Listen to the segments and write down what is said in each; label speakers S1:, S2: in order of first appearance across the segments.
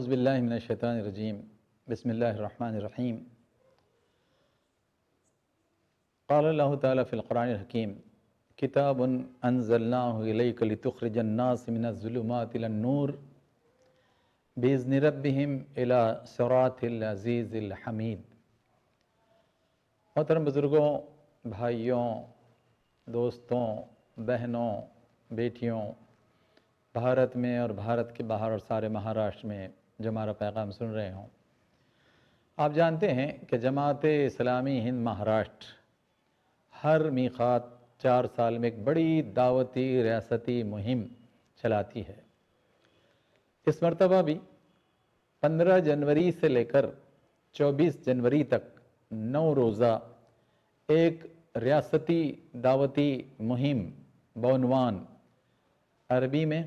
S1: اعوذ باللہ من الشیطان الرجیم بسم اللہ الرحمن الرحیم قال اللہ تعالیٰ فی القرآن الحکیم کتاب انزلناہ الیک لتخرج الناس من الظلمات الی النور بإذن ربہم الی صراط العزیز الحمید۔ محترم بزرگوں، بھائیوں، دوستوں، بہنوں، بیٹیوں، بھارت میں اور بھارت کے باہر اور سارے مہاراشٹر میں جو ہمارا پیغام سن رہے ہوں، آپ جانتے ہیں کہ جماعت اسلامی ہند مہاراشٹر ہر میقات 4 سال میں ایک بڑی دعوتی ریاستی مہم چلاتی ہے۔ اس مرتبہ بھی 15 جنوری سے لے کر 24 جنوری تک 9 روزہ ایک ریاستی دعوتی مہم بعنوان عربی میں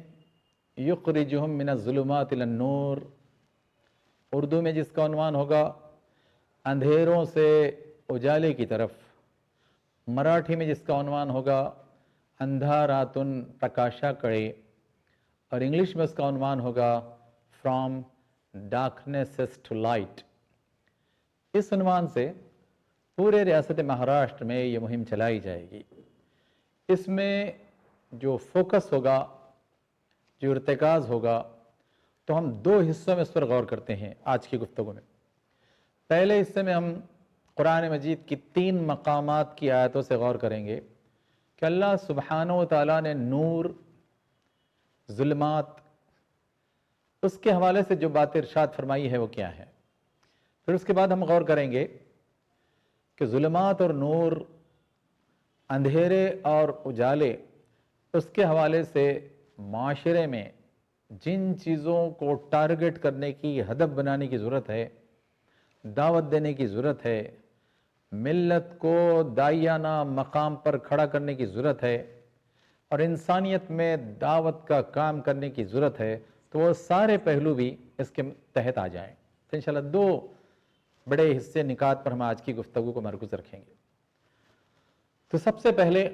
S1: یخرجہم من الظلمات الی النور، اردو میں جس کا عنوان ہوگا اندھیروں سے اجالے کی طرف، مراٹھی میں جس کا عنوان ہوگا اندھاراتن پرکاشا کڑے، اور انگلش میں اس کا عنوان ہوگا فرام ڈارکنیسز ٹو لائٹ۔ اس عنوان سے پورے ریاست مہاراشٹر میں یہ مہم چلائی جائے گی۔ اس میں جو فوکس ہوگا، جو ارتکاز ہوگا، تو ہم 2 حصوں میں اس پر غور کرتے ہیں آج کی گفتگو میں۔ پہلے حصے میں ہم قرآن مجید کی 3 مقامات کی آیتوں سے غور کریں گے کہ اللہ سبحانہ و تعالیٰ نے نور، ظلمات، اس کے حوالے سے جو بات ارشاد فرمائی ہے وہ کیا ہے۔ پھر اس کے بعد ہم غور کریں گے کہ ظلمات اور نور، اندھیرے اور اجالے، اس کے حوالے سے معاشرے میں جن چیزوں کو ٹارگٹ کرنے کی، ہدف بنانے کی ضرورت ہے، دعوت دینے کی ضرورت ہے، ملت کو داعیانہ مقام پر کھڑا کرنے کی ضرورت ہے، اور انسانیت میں دعوت کا کام کرنے کی ضرورت ہے، تو وہ سارے پہلو بھی اس کے تحت آ جائیں۔ تو انشاءاللہ 2 بڑے حصے نکات پر ہم آج کی گفتگو کو مرکوز رکھیں گے۔ تو سب سے پہلے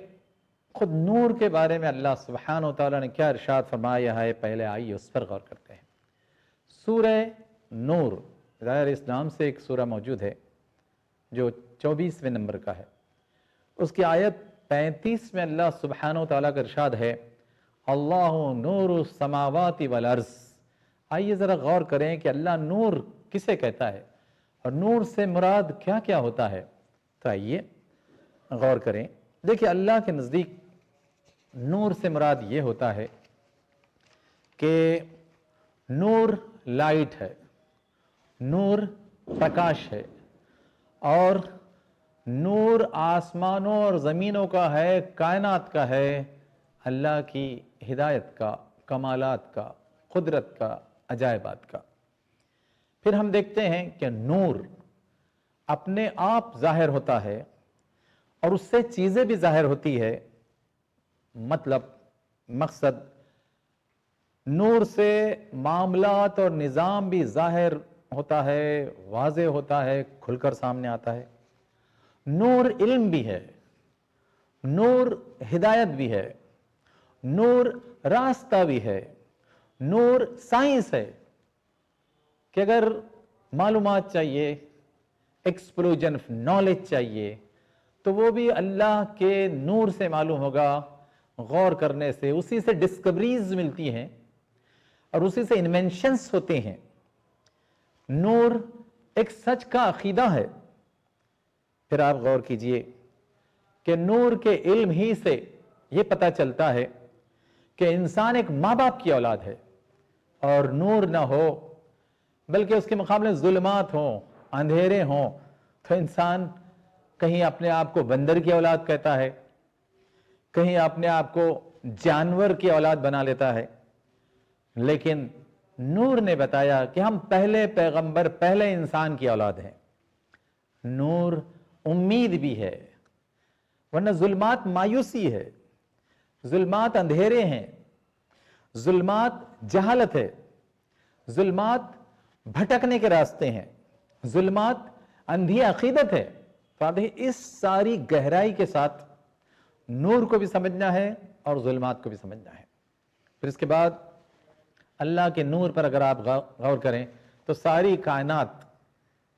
S1: خود نور کے بارے میں اللہ سبحانہ و تعالیٰ نے کیا ارشاد فرمایا ہے، پہلے آئیے اس پر غور کرتے ہیں۔ سورہ نور، ظاہر اس نام سے ایک سورہ موجود ہے جو 24ویں نمبر کا ہے۔ اس کی آیت 35 میں اللہ سبحانہ و تعالیٰ کا ارشاد ہے اللہ نور السماوات والارض۔ آئیے ذرا غور کریں کہ اللہ نور کسے کہتا ہے اور نور سے مراد کیا کیا ہوتا ہے۔ تو آئیے غور کریں۔ دیکھیں، اللہ کے نزدیک نور سے مراد یہ ہوتا ہے کہ نور لائٹ ہے، نور پرکاش ہے، اور نور آسمانوں اور زمینوں کا ہے، کائنات کا ہے، اللہ کی ہدایت کا، کمالات کا، قدرت کا، عجائبات کا۔ پھر ہم دیکھتے ہیں کہ نور اپنے آپ ظاہر ہوتا ہے اور اس سے چیزیں بھی ظاہر ہوتی ہے۔ مطلب، مقصد، نور سے معاملات اور نظام بھی ظاہر ہوتا ہے، واضح ہوتا ہے، کھل کر سامنے آتا ہے۔ نور علم بھی ہے، نور ہدایت بھی ہے، نور راستہ بھی ہے، نور سائنس ہے کہ اگر معلومات چاہیے، ایکسپلوژن آف نالج چاہیے، تو وہ بھی اللہ کے نور سے معلوم ہوگا۔ غور کرنے سے اسی سے ڈسکوریز ملتی ہیں اور اسی سے انوینشنز ہوتے ہیں۔ نور ایک سچ کا عقیدہ ہے۔ پھر آپ غور کیجئے کہ نور کے علم ہی سے یہ پتہ چلتا ہے کہ انسان ایک ماں باپ کی اولاد ہے، اور نور نہ ہو بلکہ اس کے مقابلے ظلمات ہوں، اندھیرے ہوں، تو انسان کہیں اپنے آپ کو بندر کی اولاد کہتا ہے، کہیں اپنے آپ کو جانور کی اولاد بنا لیتا ہے۔ لیکن نور نے بتایا کہ ہم پہلے پیغمبر، پہلے انسان کی اولاد ہیں۔ نور امید بھی ہے، ورنہ ظلمات مایوسی ہے، ظلمات اندھیرے ہیں، ظلمات جہالت ہے، ظلمات بھٹکنے کے راستے ہیں، ظلمات اندھی عقیدت ہے۔ تو آپ دیکھیں، اس ساری گہرائی کے ساتھ نور کو بھی سمجھنا ہے اور ظلمات کو بھی سمجھنا ہے۔ پھر اس کے بعد اللہ کے نور پر اگر آپ غور کریں تو ساری کائنات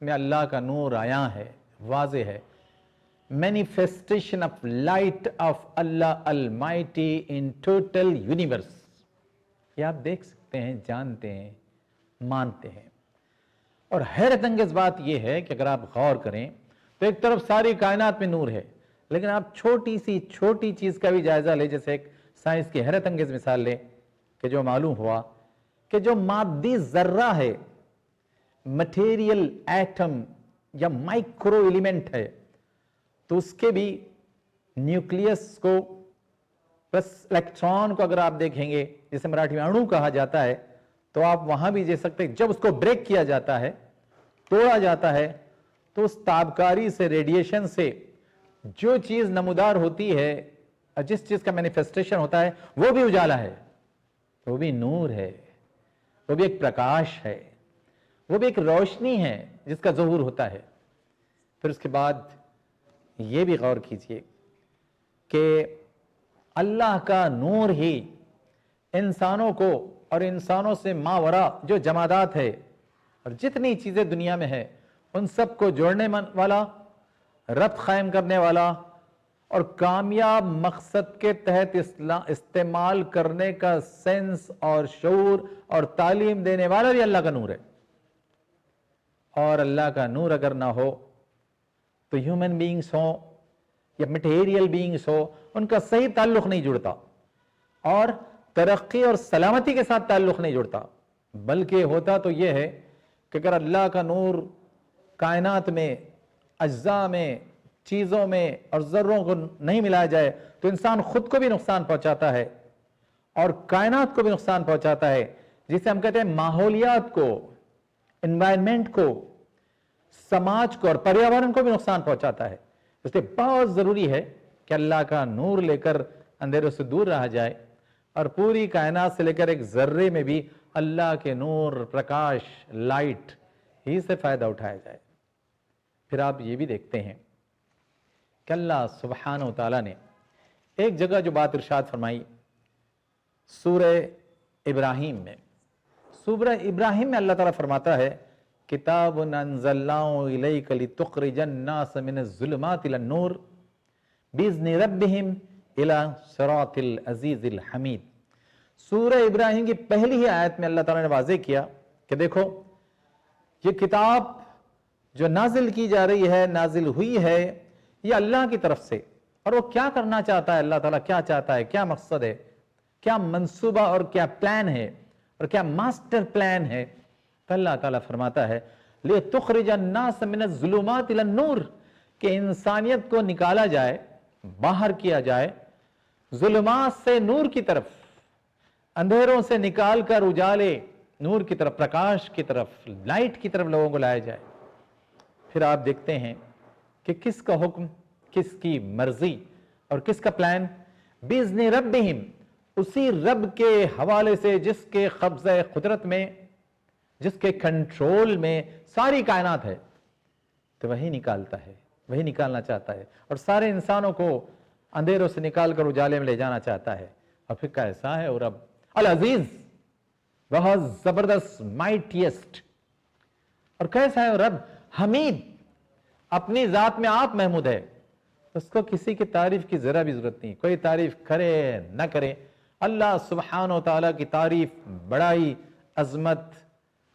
S1: میں اللہ کا نور آیا ہے، واضح ہے. Manifestation of light of Allah almighty in total universe. یہ آپ دیکھ سکتے ہیں، جانتے ہیں، مانتے ہیں. اور حیرت انگیز بات یہ ہے کہ اگر آپ غور کریں تو ایک طرف ساری کائنات میں نور ہے، لیکن آپ چھوٹی سی چھوٹی چیز کا بھی جائزہ لیں. جیسے ایک سائنس کی حیرت انگیز مثال لیں کہ جو معلوم ہوا کہ جو مادی ذرہ ہے، مٹیریل ایٹم یا مائکرو ایلیمنٹ ہے، تو اس کے بھی نیوکلیس کو پلس الیکٹران کو اگر آپ دیکھیں گے، جسے مراٹھی میں اڑو کہا جاتا ہے، تو آپ وہاں بھی دیکھ سکتے ہیں جب اس کو بریک کیا جاتا ہے، توڑا جاتا ہے، تو اس تابکاری سے، ریڈیشن سے جو چیز نمودار ہوتی ہے، جس چیز کا مینیفیسٹیشن ہوتا ہے، وہ بھی اجالا ہے، وہ بھی نور ہے، وہ بھی ایک پرکاش ہے، وہ بھی ایک روشنی ہے جس کا ظہور ہوتا ہے. پھر اس کے بعد یہ بھی غور کیجئے کہ اللہ کا نور ہی انسانوں کو اور انسانوں سے ماورا جو جمادات ہے اور جتنی چیزیں دنیا میں ہے ان سب کو جوڑنے والا، ربط قائم کرنے والا اور کامیاب مقصد کے تحت استعمال کرنے کا سینس اور شعور اور تعلیم دینے والا بھی اللہ کا نور ہے. اور اللہ کا نور اگر نہ ہو تو ہیومن بینگز ہوں یا مٹیریل بینگز ہو، ان کا صحیح تعلق نہیں جڑتا اور ترقی اور سلامتی کے ساتھ تعلق نہیں جڑتا. بلکہ ہوتا تو یہ ہے کہ اگر اللہ کا نور کائنات میں، اجزاء میں، چیزوں میں اور ذروں کو نہیں ملایا جائے تو انسان خود کو بھی نقصان پہنچاتا ہے اور کائنات کو بھی نقصان پہنچاتا ہے، جسے ہم کہتے ہیں ماحولیات کو، انوائرمنٹ کو، سماج کو اور پریاورن کو بھی نقصان پہنچاتا ہے. اس لیے بہت ضروری ہے کہ اللہ کا نور لے کر اندھیروں سے دور رہا جائے اور پوری کائنات سے لے کر ایک ذرے میں بھی اللہ کے نور، پرکاش، لائٹ ہی سے فائدہ اٹھایا جائے. پھر آپ یہ بھی دیکھتے ہیں کہ اللہ سبحانہ و تعالیٰ نے ایک جگہ جو بات ارشاد فرمائی سورہ ابراہیم میں، سورہ ابراہیم میں اللہ تعالیٰ فرماتا ہے کتاب انزلناہ الیک لتخرج الناس من الظلمات الی النور باذن ربہم الی صراط العزیز الحمید. سورہ ابراہیم کی پہلی ہی آیت میں اللہ تعالیٰ نے واضح کیا کہ دیکھو یہ کتاب جو نازل کی جا رہی ہے، نازل ہوئی ہے، یہ اللہ کی طرف سے، اور وہ کیا کرنا چاہتا ہے، اللہ تعالیٰ کیا چاہتا ہے، کیا مقصد ہے، کیا منصوبہ اور کیا پلان ہے اور کیا ماسٹر پلان ہے. تو اللہ تعالیٰ فرماتا ہے لِتُخْرِجَ النَّاسَ مِنَ الظُّلُمَاتِ إِلَى النُّورِ، کہ انسانیت کو نکالا جائے، باہر کیا جائے ظلمات سے نور کی طرف، اندھیروں سے نکال کر اجالے نور کی طرف، پرکاش کی طرف، لائٹ کی طرف لوگوں کو لایا جائے. پھر آپ دیکھتے ہیں کہ کس کا حکم، کس کی مرضی اور کس کا پلان، بِإِذْنِ رَبِّهِمْ، اسی رب کے حوالے سے جس کے قبضہ قدرت میں، جس کے کنٹرول میں ساری کائنات ہے، تو وہی نکالتا ہے، وہی نکالنا چاہتا ہے اور سارے انسانوں کو اندھیروں سے نکال کر اجالے میں لے جانا چاہتا ہے. اور پھر کیسا ہے وہ رب العزیز، بہت زبردست، مائٹیسٹ. اور کیسا ہے وہ رب حمید، اپنی ذات میں آپ محمود ہے، اس کو کسی کی تعریف کی ذرا بھی ضرورت نہیں، کوئی تعریف کرے نہ کرے. اللہ سبحانہ و تعالیٰ کی تعریف، بڑائی، عظمت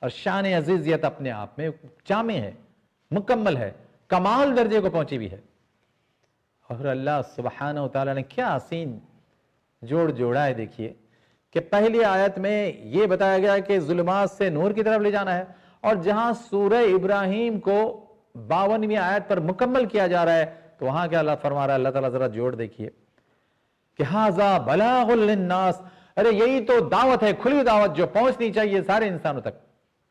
S1: اور شان عزیزیت اپنے آپ میں جامع ہے، مکمل ہے، کمال درجے کو پہنچی بھی ہے. اور اللہ سبحانہ و تعالیٰ نے کیا حسین جوڑا ہے. دیکھیے کہ پہلی آیت میں یہ بتایا گیا کہ ظلمات سے نور کی طرف لے جانا ہے، اور جہاں سورہ ابراہیم کو 52ویں آیت پر مکمل کیا جا رہا ہے تو وہاں کیا اللہ فرما رہا ہے. اللہ تعالیٰ ذرا جوڑ دیکھیے کہ ھذا بلاغ للناس، ارے یہی تو دعوت ہے، کھلی دعوت جو پہنچنی چاہیے سارے انسانوں تک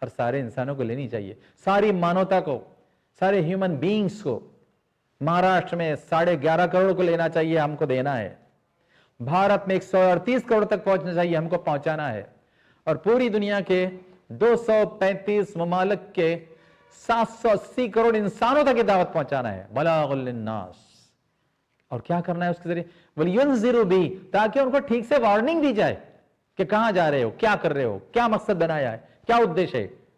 S1: اور سارے انسانوں کو لینی چاہیے، ساری مانوتا کو، سارے ہیومن بینگز کو. مہاراشٹر میں 11.5 کروڑ کو لینا چاہیے، ہم کو دینا ہے. بھارت میں 138 کروڑ تک پہنچنا چاہیے، ہم کو پہنچانا ہے. اور پوری دنیا کے 235 ممالک کے 780 کروڑ انسانوں تک یہ دعوت پہنچانا ہے. بلاغ للناس. اور کیا کرنا ہے اس کے ذریعے؟ وَلْيُنذِرُوا بِهِ، تاکہ ان کو ٹھیک سے وارننگ دی جائے کہ کہاں جا رہے ہو، کیا کر رہے ہو، کیا مقصد بنایا ہے، کیا ادیش ہے.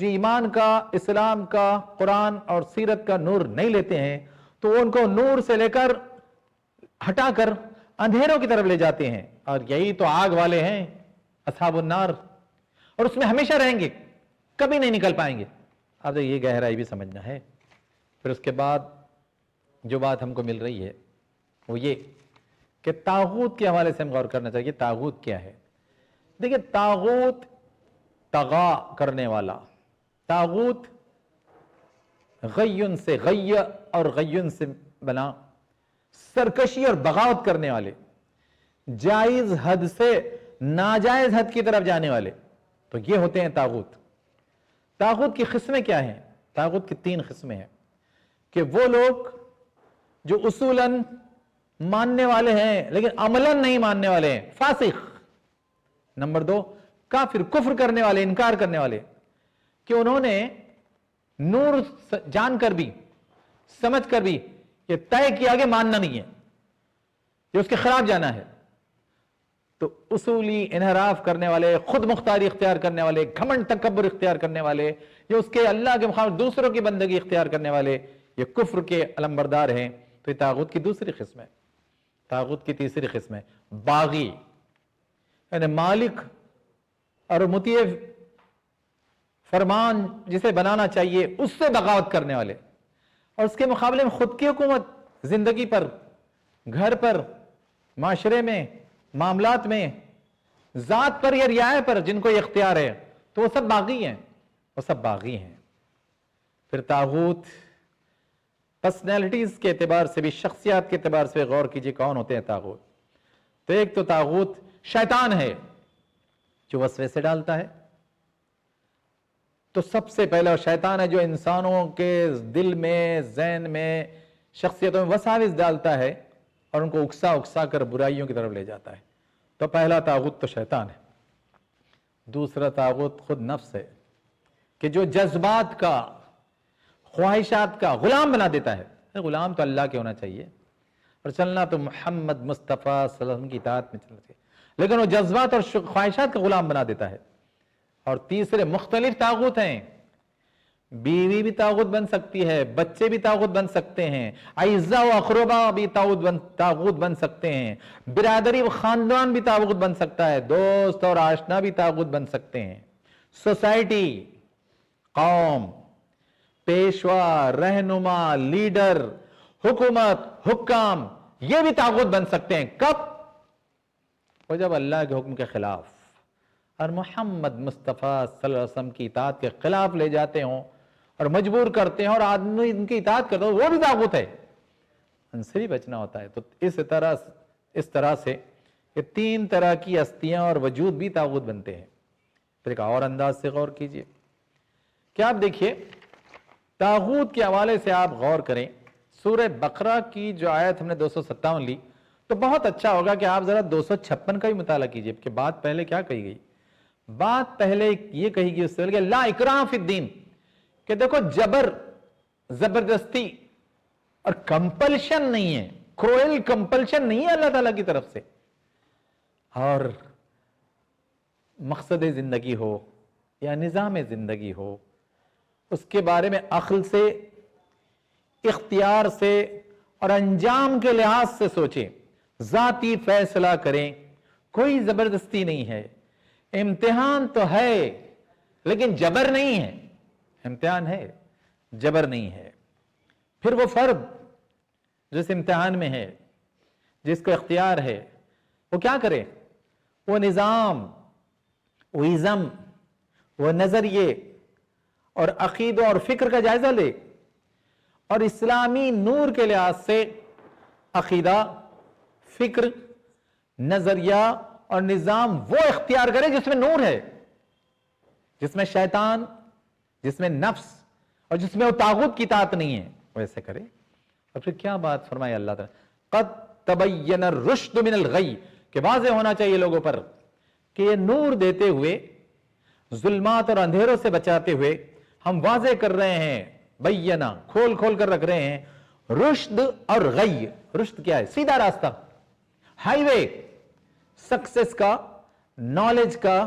S2: جو ایمان کا، اسلام کا، قرآن اور سیرت کا نور نہیں لیتے ہیں تو وہ ان کو نور سے لے کر ہٹا کر اندھیروں کی طرف لے جاتے ہیں، اور یہی تو آگ والے ہیں اصحاب النار، اور اس میں ہمیشہ رہیں گے، کبھی نہیں نکل پائیں گے۔ اب یہ گہرائی بھی سمجھنا ہے۔ پھر اس کے بعد جو بات ہم کو مل رہی ہے وہ یہ کہ طاغوت کے حوالے سے ہم غور کرنا چاہیے۔ طاغوت کیا ہے؟ دیکھیں، طاغوت طغا کرنے والا، طاغوت غیّن سے، غی اور غیّن سے بنا سرکشی اور بغاوت کرنے والے، جائز حد سے ناجائز حد کی طرف جانے والے، تو یہ ہوتے ہیں طاغوت۔ طاغوت کی قسمیں کیا ہیں؟ طاغوت کی 3 قسمیں ہیں کہ وہ لوگ جو اصولاً ماننے والے ہیں لیکن عملاً نہیں ماننے والے ہیں، فاسق۔ نمبر 2، کافر، کفر کرنے والے، انکار کرنے والے، کہ انہوں نے نور جان کر بھی، سمجھ کر بھی یہ طے کیا کہ ماننا نہیں ہے، یہ اس کے خلاف جانا ہے۔ تو اصولی انحراف کرنے والے، خود مختاری اختیار کرنے والے، گھمنڈ تکبر اختیار کرنے والے، یہ اس کے اللہ کے مخالف دوسروں کی بندگی اختیار کرنے والے، یہ کفر کے علمبردار ہیں۔ تو یہ طاغوت کی دوسری قسم ہے۔ طاغوت کی تیسری قسم ہے باغی، یعنی مالک اور مطیع فرمان جسے بنانا چاہیے اس سے بغاوت کرنے والے، اور اس کے مقابلے میں خود کی حکومت زندگی پر، گھر پر، معاشرے میں، معاملات میں، ذات پر یا رعایا پر جن کو یہ اختیار ہے، تو وہ سب باغی ہیں، وہ سب باغی ہیں۔ پھر طاغوت پرسنالٹیز کے اعتبار سے بھی، شخصیات کے اعتبار سے غور کیجئے کون ہوتے ہیں طاغوت۔ تو ایک تو طاغوت شیطان ہے جو وسوسے ڈالتا ہے۔ تو سب سے پہلا شیطان ہے جو انسانوں کے دل میں، ذہن میں، شخصیتوں میں وساوس ڈالتا ہے اور ان کو اکسا اکسا کر برائیوں کی طرف لے جاتا ہے۔ تو پہلا طاغوت تو شیطان ہے۔ دوسرا طاغوت خود نفس ہے کہ جو جذبات کا، خواہشات کا غلام بنا دیتا ہے۔ غلام تو اللہ کے ہونا چاہیے اور چلنا تو محمد مصطفیٰ صلی اللہ علیہ وسلم کی اطاعت میں چلنا چاہیے، لیکن وہ جذبات اور خواہشات کا غلام بنا دیتا ہے۔ اور تیسرے مختلف طاغوت ہیں، بیوی بھی طاغوت بن سکتی ہے، بچے بھی طاغوت بن سکتے ہیں، اعزاء و اقربا بھی طاغوت بن سکتے ہیں، برادری و خاندان بھی طاغوت بن سکتا ہے، دوست اور آشنا بھی طاغوت بن سکتے ہیں، سوسائٹی، قوم، پیشوا، رہنما، لیڈر، حکومت، حکام، یہ بھی طاغوت بن سکتے ہیں۔ کب؟ وہ جب اللہ کے حکم کے خلاف اور محمد مصطفیٰ صلی اللہ علیہ وسلم کی اطاعت کے خلاف لے جاتے ہوں اور مجبور کرتے ہیں اور آدمی ان کی اطاعت کرتا ہے، وہ بھی طاغوت ہے، ان سے بھی بچنا ہوتا ہے۔ تو اس طرح سے یہ 3 طرح کی ہستیاں اور وجود بھی طاغوت بنتے ہیں۔ پھر ایک اور انداز سے غور کیجئے کہ آپ دیکھیے طاغوت کے حوالے سے آپ غور کریں، سورہ بقرہ کی جو آیت ہم نے 257 لی، تو بہت اچھا ہوگا کہ آپ ذرا 256 کا بھی مطالعہ کیجئے کہ بات پہلے کیا کہی گئی۔ بات پہلے یہ کہی گئی اس سے کہ لا اکراہ فی الدین، کہ دیکھو جبر، زبردستی اور کمپلشن نہیں ہے، کروئل کمپلشن نہیں ہے اللہ تعالیٰ کی طرف سے، اور مقصد زندگی ہو یا نظام زندگی ہو اس کے بارے میں عقل سے، اختیار سے اور انجام کے لحاظ سے سوچیں، ذاتی فیصلہ کریں، کوئی زبردستی نہیں ہے۔ امتحان تو ہے لیکن جبر نہیں ہے، امتحان ہے، جبر نہیں ہے۔ پھر وہ فرد جس امتحان میں ہے، جس کو اختیار ہے، وہ کیا کرے؟ وہ نظام، وہ ازم، وہ نظریے اور عقیدہ اور فکر کا جائزہ لے، اور اسلامی نور کے لحاظ سے عقیدہ، فکر، نظریہ اور نظام وہ اختیار کرے جس میں نور ہے، جس میں شیطان، جس میں نفس اور جس میں وہ طاغوت کی اطاعت نہیں ہے، ویسے کرے۔ اور پھر کیا بات فرمائی اللہ تعالیٰ، قد تبین الرشد من الغی، کہ واضح ہونا چاہیے لوگوں پر کہ یہ نور دیتے ہوئے، ظلمات اور اندھیروں سے بچاتے ہوئے ہم واضح کر رہے ہیں، بینا، کھول کھول کر رکھ رہے ہیں، رشد اور غی۔ رشد کیا ہے؟ سیدھا راستہ، ہائی وے، سکسس کا، نالج کا،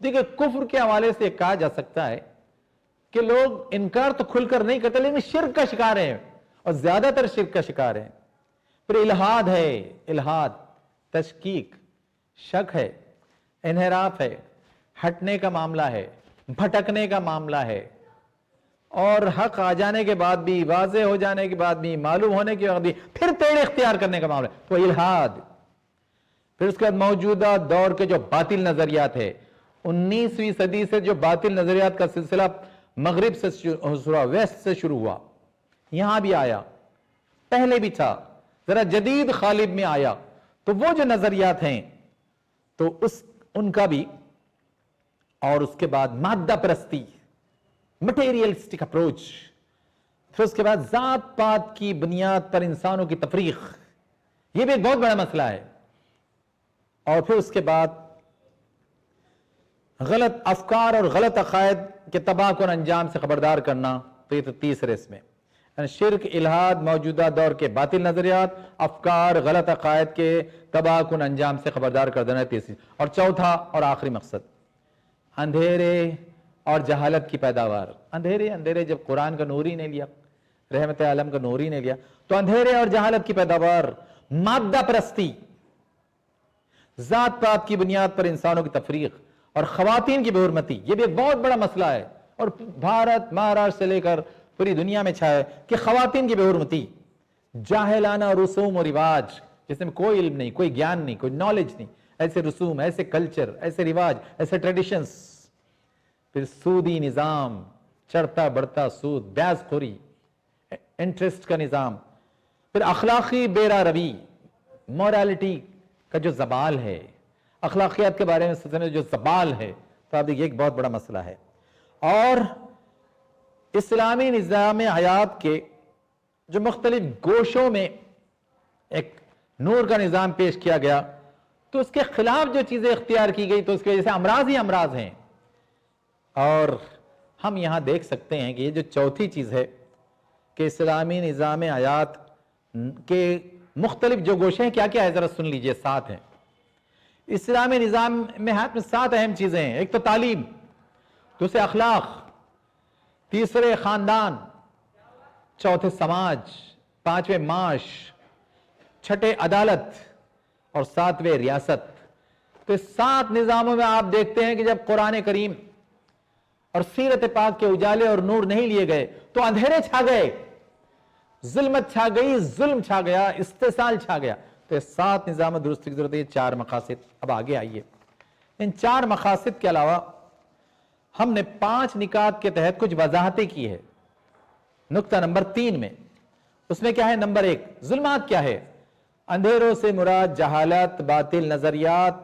S2: دیکھیں کفر کے حوالے سے کہا جا سکتا ہے کہ لوگ انکار تو کھل کر نہیں کرتے لیکن شرک کا شکار ہیں اور زیادہ تر شرک کا شکار ہیں. پھر الہاد ہے، الہاد تشکیک، شک ہے، انحراف ہے، ہٹنے کا معاملہ ہے، بھٹکنے کا معاملہ ہے، اور حق آ جانے کے بعد بھی، واضح ہو جانے کے بعد بھی، معلوم ہونے کے بعد بھی پھر ٹیڑے اختیار کرنے کا معاملہ ہے، تو الہاد. پھر اس کے بعد موجودہ دور کے جو باطل نظریات ہے، 19ویں صدی سے جو باطل نظریات کا سلسلہ مغرب سے شروع ہوا، ویسٹ سے شروع ہوا، یہاں بھی آیا، پہلے بھی تھا، ذرا جدید قالب میں آیا، تو وہ جو نظریات ہیں تو ان کا بھی، اور اس کے بعد مادہ پرستی، مٹیریلسٹک اپروچ، پھر اس کے بعد ذات پات کی بنیاد پر انسانوں کی تفریق، یہ بھی ایک بہت بڑا مسئلہ ہے، اور پھر اس کے بعد غلط افکار اور غلط عقائد کے تباہ کن انجام سے خبردار کرنا، تو یہ تو تیسرے اس میں شرک، الہاد، موجودہ دور کے باطل نظریات، افکار، غلط عقائد کے تباہ کن انجام سے خبردار کر دینا تیسری. اور چوتھا اور آخری مقصد اندھیرے اور جہالت کی پیداوار. اندھیرے جب قرآن کا نور ہی نہیں لیا، رحمت عالم کا نور ہی نہیں لیا، تو اندھیرے اور جہالت کی پیداوار، مادہ پرستی، ذات پات کی بنیاد پر انسانوں کی تفریق اور خواتین کی بے حرمتی، یہ بھی ایک بہت بڑا مسئلہ ہے، اور بھارت، مہاراشٹر سے لے کر پوری دنیا میں چھایا ہے کہ خواتین کی بے حرمتی، جاہلانہ رسوم و رواج، جس میں کوئی علم نہیں، کوئی گیان نہیں، کوئی نالج نہیں، ایسے رسوم، ایسے کلچر، ایسے رواج، ایسے ٹریڈیشنز. پھر سودی نظام، چڑھتا بڑھتا سود، بیاض خوری، انٹرسٹ کا نظام، پھر اخلاقی بیرا روی، مورالٹی کا جو زبال ہے، اخلاقیات کے بارے میں سلسلے جو زبال ہے، تو آپ دیکھیے ایک بہت بڑا مسئلہ ہے. اور اسلامی نظام حیات کے جو مختلف گوشوں میں ایک نور کا نظام پیش کیا گیا، تو اس کے خلاف جو چیزیں اختیار کی گئی تو اس کی وجہ سے امراض ہی امراض ہیں. اور ہم یہاں دیکھ سکتے ہیں کہ یہ جو چوتھی چیز ہے کہ اسلامی نظام حیات کے مختلف جو گوشے ہیں، کیا کیا ہے ذرا سن لیجئے، 7 ہیں. اسلامی نظام میں حیات میں 7 اہم چیزیں ہیں. ایک تو تعلیم، دوسرے اخلاق، تیسرے خاندان، چوتھے سماج، پانچویں معاش، چھٹے عدالت اور 7ویں ریاست. تو اس 7 نظاموں میں آپ دیکھتے ہیں کہ جب قرآن کریم اور سیرت پاک کے اجالے اور نور نہیں لیے گئے تو اندھیرے چھا گئے، ظلمت چھا گئی، ظلم چھا گیا، استحصال چھا گیا. تو یہ 7 نظام درستی کی ضرورت ہے. یہ 4 مقاصد. اب آگے آئیے، ان 4 مقاصد کے علاوہ ہم نے 5 نکات کے تحت کچھ وضاحتیں کی ہے. نقطہ نمبر 3 میں اس میں کیا ہے؟ نمبر 1 ظلمات کیا ہے؟ اندھیروں سے مراد جہالت، باطل نظریات،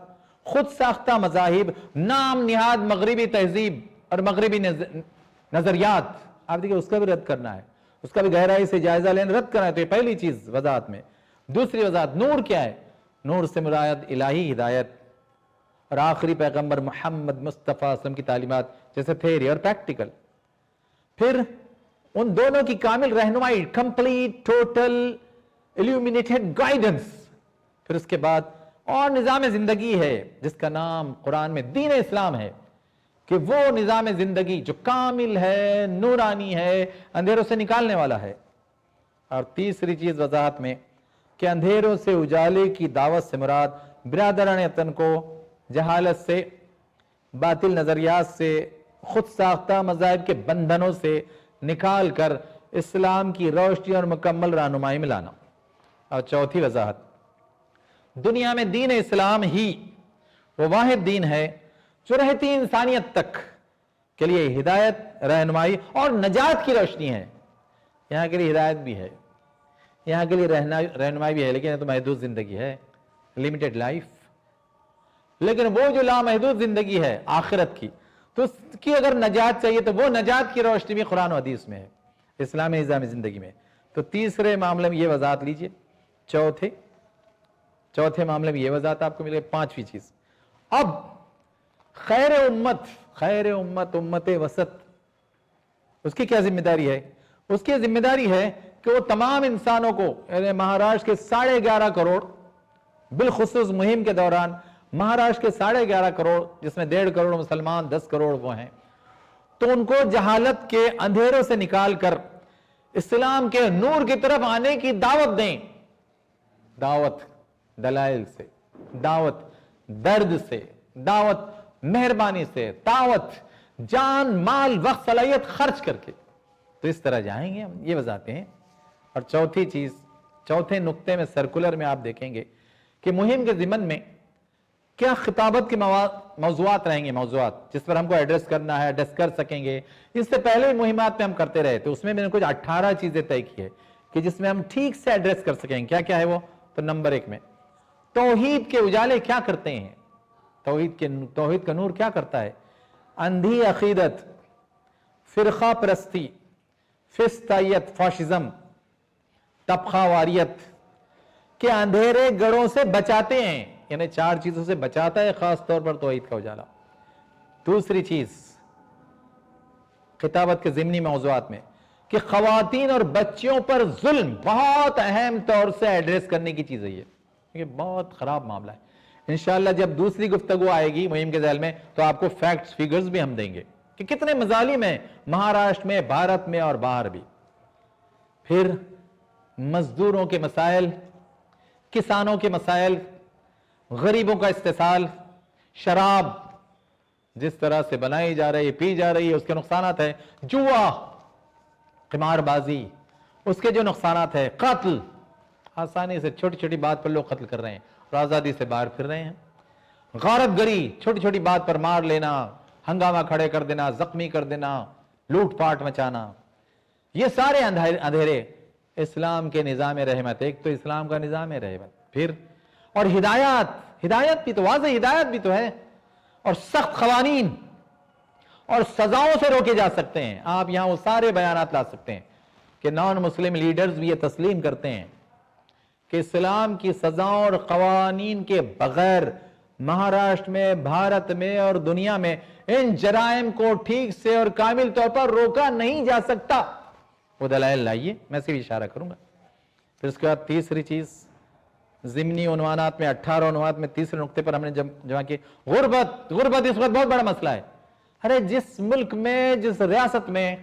S2: خود ساختہ مذاہب، نام نہاد مغربی تہذیب اور مغربی نظریات. آپ دیکھیں اس کا بھی رد کرنا ہے، اس کا بھی گہرائی سے جائزہ لینا، رد کرنا ہے. تو یہ پہلی چیز وضاحت میں. دوسری وضاحت، نور کیا ہے؟ نور سے مراد الہی ہدایت اور آخری پیغمبر محمد مصطفیٰ صلی اللہ علیہ وسلم کی تعلیمات، جیسے تھیوری اور پریکٹیکل. پھر ان دونوں کی کامل رہنمائی، کمپلیٹ ٹوٹل illuminated گائیڈنس. پھر اس کے بعد اور نظام زندگی ہے جس کا نام قرآن میں دین اسلام ہے، کہ وہ نظام زندگی جو کامل ہے، نورانی ہے، اندھیروں سے نکالنے والا ہے. اور تیسری چیز وضاحت میں کہ اندھیروں سے اجالے کی دعوت سے مراد برادران وطن کو جہالت سے، باطل نظریات سے، خود ساختہ مذاہب کے بندھنوں سے نکال کر اسلام کی روشنی اور مکمل رہنمائی میں لانا. اور چوتھی وضاحت، دنیا میں دین اسلام ہی وہ واحد دین ہے جو رہتی انسانیت تک کے لیے ہدایت، رہنمائی اور نجات کی روشنی ہے. یہاں کے لیے ہدایت بھی ہے، یہاں کے لیے رہنمائی بھی ہے، لیکن یہ تو محدود زندگی ہے، لمیٹڈ لائف. لیکن وہ جو لامحدود زندگی ہے آخرت کی، تو اس کی اگر نجات چاہیے تو وہ نجات کی روشنی بھی قرآن و حدیث میں ہے، اسلامی نظام زندگی میں. تو تیسرے معاملے میں یہ وضاحت لیجئے. چوتھے معاملے میں یہ وضاحت آپ کو ملے. 5ویں چیز، اب خیر امت، امت وسط، اس کی کیا ذمہ داری ہے؟ اس کی ذمہ داری ہے کہ وہ تمام انسانوں کو، یعنی مہاراشٹر کے 11.5 کروڑ، بالخصوص مہم کے دوران مہاراشٹر کے 11.5 کروڑ جس میں 1.5 کروڑ مسلمان 10 کروڑ وہ ہیں، تو ان کو جہالت کے اندھیروں سے نکال کر اسلام کے نور کی طرف آنے کی دعوت دیں. دعوت دلائل سے، دعوت درد سے، دعوت مہربانی سے، دعوت جان مال وقت صلاحیت خرچ کر کے. تو اس طرح جائیں گے ہم، یہ وضاحتیں ہیں. اور چوتھی چیز، چوتھے نقطے میں سرکولر میں آپ دیکھیں گے کہ مہم کے ضمن میں کیا خطابت کے موضوعات رہیں گے، موضوعات جس پر ہم کو ایڈریس کرنا ہے، ایڈریس کر سکیں گے. اس سے پہلے مہمات میں ہم کرتے رہے تو اس میں نے کچھ 18 چیزیں طے کی ہے کہ جس میں ہم ٹھیک سے ایڈریس کر سکیں. کیا کیا ہے وہ؟ تو نمبر 1 میں توحید کے اجالے کیا کرتے ہیں، توحید کا نور کیا کرتا ہے. اندھی عقیدت، فرقہ پرستی، فسطائیت، فاشزم، طبقہ واریت کے اندھیرے گڑھوں سے بچاتے ہیں. یعنی 4 چیزوں سے بچاتا ہے، خاص طور پر توحید کا اجالا. دوسری چیز خطابت کے ضمنی موضوعات میں کہ خواتین اور بچیوں پر ظلم بہت اہم طور سے ایڈریس کرنے کی چیز ہے. یہ بہت خراب معاملہ ہے. انشاءاللہ جب دوسری گفتگو آئے گی مہم کے ذیل میں تو آپ کو فیکٹس فیگرز بھی ہم دیں گے کہ کتنے مظالم ہیں مہاراشٹر میں، بھارت میں اور باہر بھی. پھر مزدوروں کے مسائل، کسانوں کے مسائل، غریبوں کا استحصال، شراب جس طرح سے بنائی جا رہی ہے، پی جا رہی ہے، اس کے نقصانات ہیں. جوا، قمار بازی، اس کے جو نقصانات ہیں. قتل، آسانی سے چھوٹی چھوٹی بات پر لوگ قتل کر رہے ہیں اور آزادی سے باہر پھر رہے ہیں. غارت گری، چھوٹی چھوٹی بات پر مار لینا، ہنگامہ کھڑے کر دینا، زخمی کر دینا، لوٹ پاٹ مچانا. یہ سارے اندھیرے اسلام کے نظام رحمت. ایک تو اسلام کا نظام رحمت، پھر اور ہدایت بھی تو واضح ہدایت بھی تو ہے، اور سخت قوانین اور سزاؤں سے روکے جا سکتے ہیں. آپ یہاں وہ سارے بیانات لا سکتے ہیں کہ نان مسلم لیڈرز بھی یہ تسلیم کرتے ہیں کہ اسلام کی سزاؤں اور قوانین کے بغیر مہاراشٹر میں، بھارت میں اور دنیا میں ان جرائم کو ٹھیک سے اور کامل طور پر روکا نہیں جا سکتا. وہ دلائل لائیے، میں سے بھی اشارہ کروں گا. پھر اس کے بعد تیسری چیز ضمنی عنوانات میں 18 عنوانات میں تیسرے نقطے پر ہم نے جمع کی غربت. غربت اس وقت بہت بڑا مسئلہ ہے. ارے جس ملک میں، جس ریاست میں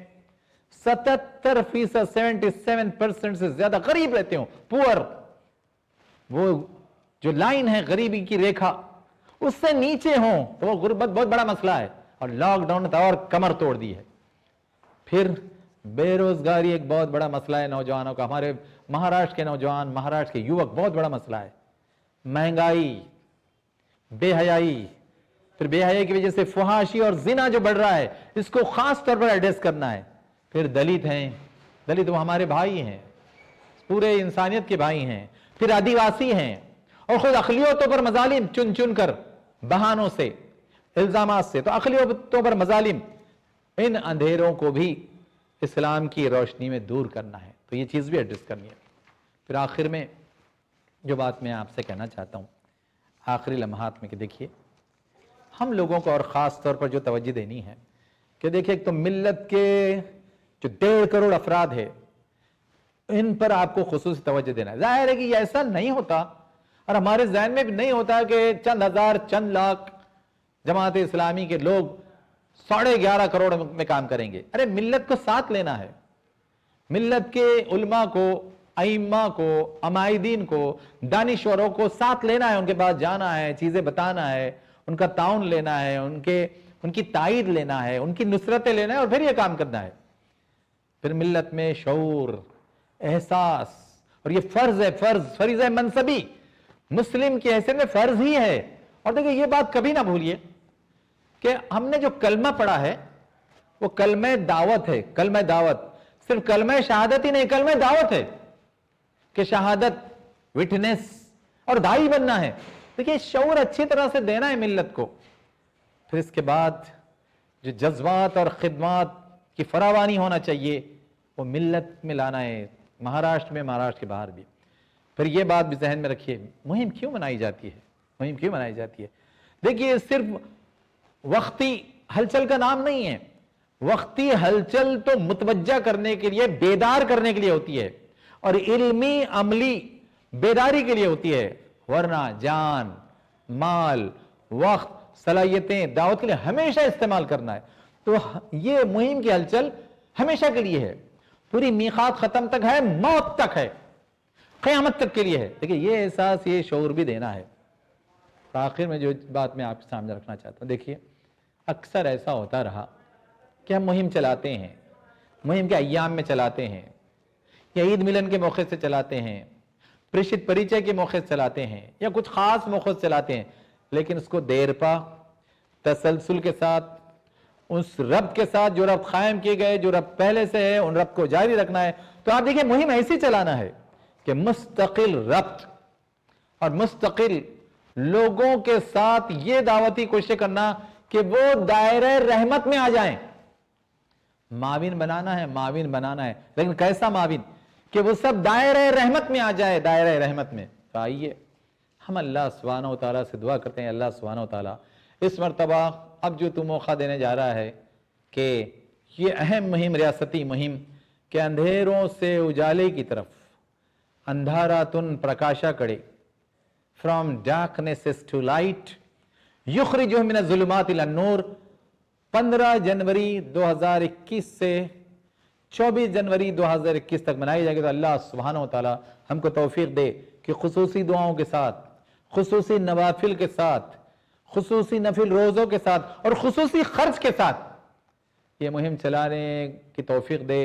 S2: 77% 77% سے زیادہ غریب رہتے ہوں، پور، وہ جو لائن ہے غریبی کی ریکھا اس سے نیچے ہوں، تو وہ غربت بہت بڑا مسئلہ ہے. اور لاک ڈاؤن نے اور کمر توڑ دی ہے. پھر بے روزگاری ایک بہت بڑا مسئلہ ہے نوجوانوں کا. ہمارے مہاراشٹر کے نوجوان، مہاراشٹر کے یوک بہت بڑا مسئلہ ہے. مہنگائی، بے حیائی، پھر بے حیائی کی وجہ سے فحاشی اور زنا جو بڑھ رہا ہے، اس کو خاص طور پر ایڈریس کرنا ہے. پھر دلت ہیں، دلت وہ ہمارے بھائی ہیں، پورے انسانیت کے بھائی ہیں. پھر آدیواسی ہیں، اور خود اقلیتوں پر مظالم چن چن کر بہانوں سے، الزامات سے. تو اقلیتوں پر مظالم، ان اندھیروں کو بھی اسلام کی روشنی میں دور کرنا ہے. تو یہ چیز بھی ایڈریس کرنی ہے. پھر آخر میں جو بات میں آپ سے کہنا چاہتا ہوں آخری لمحات میں، کہ دیکھیے ہم لوگوں کو اور خاص طور پر جو توجہ دینی ہے کہ دیکھیں ایک تو ملت کے جو 1.5 کروڑ افراد ہے ان پر آپ کو خصوصی توجہ دینا ہے. ظاہر ہے کہ یہ ایسا نہیں ہوتا اور ہمارے ذہن میں بھی نہیں ہوتا کہ چند ہزار، چند لاکھ جماعت اسلامی کے لوگ 11.5 کروڑ میں کام کریں گے. ارے ملت کو ساتھ لینا ہے. ملت کے علماء کو، ائمہ کو، عمائدین کو، دانشوروں کو ساتھ لینا ہے. ان کے پاس جانا ہے، چیزیں بتانا ہے، ان کا تعاون لینا ہے، ان کی تائید لینا ہے، ان کی نصرتیں لینا ہے، اور پھر یہ کام کرنا ہے. پھر ملت میں شعور، احساس، اور یہ فرض ہے، فریضہ منصبی مسلم کی حیثیت میں فرض ہی ہے. اور دیکھیں یہ بات کبھی نہ بھولیے کہ ہم نے جو کلمہ پڑھا ہے وہ کلمہ دعوت ہے. کلمہ دعوت صرف کلمہ شہادت ہی نہیں، کلمہ دعوت ہے کہ شہادت، وٹنس اور داعی بننا ہے. دیکھیں شعور اچھی طرح سے دینا ہے ملت کو. پھر اس کے بعد جو جذبات اور خدمات کی فراوانی ہونا چاہیے وہ ملت میں لانا ہے، مہاراشٹر میں، مہاراشٹر کے باہر بھی. پھر یہ بات بھی ذہن میں رکھیے، مہم کیوں منائی جاتی ہے؟ مہم کیوں منائی جاتی ہے؟ دیکھیے صرف وقتی ہلچل کا نام نہیں ہے. وقتی ہلچل تو متوجہ کرنے کے لیے، بیدار کرنے کے لیے ہوتی ہے، اور علمی عملی بیداری کے لیے ہوتی ہے. ورنہ جان، مال وقت، صلاحیتیں دعوت کے لیے ہمیشہ استعمال کرنا ہے. تو یہ مہم کی ہلچل ہمیشہ کے لیے ہے، پوری میقات ختم تک ہے، موت تک ہے، قیامت تک کے لیے ہے. دیکھیں یہ احساس، یہ شعور بھی دینا ہے. آخر میں جو بات میں آپ کے سامنے رکھنا چاہتا ہوں، دیکھیے اکثر ایسا ہوتا رہا کہ ہم مہم چلاتے ہیں، مہم کے ایام میں چلاتے ہیں، یا عید ملن کے موقع سے چلاتے ہیں، پرشت پریچے کے موقع سے چلاتے ہیں، یا کچھ خاص موقع سے چلاتے ہیں، لیکن اس کو دیر پا تسلسل کے ساتھ اس ربط کے ساتھ جو ربط قائم کیے گئے، جو ربط پہلے سے ہے، ان ربط کو جاری رکھنا ہے. تو آپ دیکھیں مہم ایسی چلانا ہے کہ مستقل ربط اور مستقل لوگوں کے ساتھ یہ دعوتی کوشش کرنا کہ وہ دائرہ رحمت میں آ جائیں. معاون بنانا ہے، معاون بنانا ہے، لیکن کیسا معاون کہ وہ سب دائرہ رحمت میں آ جائے، دائرہ رحمت میں. تو آئیے ہم اللہ سبحانہ و تعالیٰ سے دعا کرتے ہیں، اللہ سبحانہ و تعالیٰ اس مرتبہ اب جو تو موقع دینے جا رہا ہے کہ یہ اہم مہم، ریاستی مہم کہ اندھیروں سے اجالے کی طرف، اندھاراتن پرکاشا کڑے، فرام ڈارکنیسز ٹو لائٹ یخرجہم من الظلمات الی النور، 15 جنوری 2021 سے 24 جنوری 2021 تک منائی جائے گی. تو اللہ سبحانہ و تعالی ہم کو توفیق دے کہ خصوصی دعاؤں کے ساتھ، خصوصی نوافل کے ساتھ، خصوصی نفل روزوں کے ساتھ اور خصوصی خرچ کے ساتھ یہ مہم چلانے کی توفیق دے،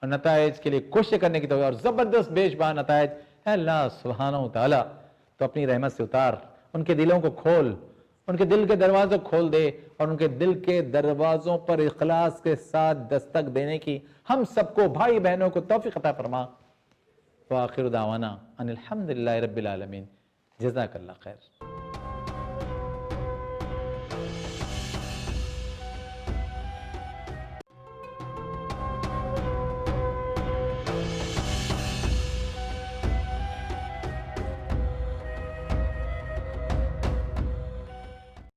S2: اور نتائج کے لیے کوشش کرنے کی توفیق، اور زبردست بے شمار نتائج. اے اللہ سبحانہ و تعالی تو اپنی رحمت سے اتار، ان کے دلوں کو کھول، ان کے دل کے دروازوں کھول دے، اور ان کے دل کے دروازوں پر اخلاص کے ساتھ دستک دینے کی ہم سب کو، بھائی بہنوں کو توفیق عطا فرما. وآخر دعوانا ان الحمدللہ رب العالمین. جزاک اللہ خیر.